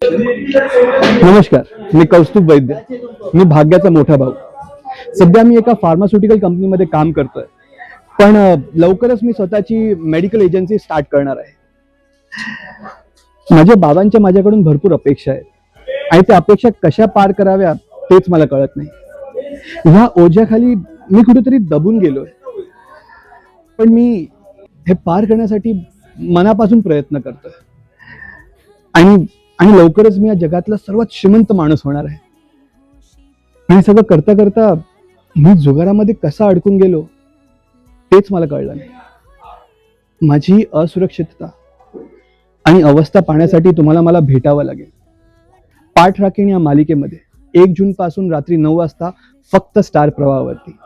नमस्कार, मी कौस्तुभ वैद्य. मी भाग्याचा मोठा भाऊ. सध्या मी एका फार्मास्युटिकल कंपनीमध्ये काम करतोय, पण लवकरच मी स्वतःची मेडिकल एजन्सी स्टार्ट करणार आहे. माझ्या बाबांच्या माझ्याकडून भरपूर अपेक्षा आहेत आणि त्या अपेक्षा कशा पार कराव्या तेच मला कळत नाही. ह्या ओझ्याखाली मी कुठेतरी दबून गेलोय, पण मी हे पार करण्यासाठी मनापासून प्रयत्न करतोय आणि लवकरच मी या जगातला सर्वात श्रीमंत माणूस होणार आहे. हे सगळं करता करता मी जुगारामध्ये कसा अडकून गेलो तेच मला कळलं नाही. माझी असुरक्षितता आणि अवस्था पाहण्यासाठी तुम्हाला मला भेटावं लागेल. पाठ राखीण या मालिकेमध्ये 1 जून पासून रात्री 9 वाजता फक्त स्टार प्रवाहावरती.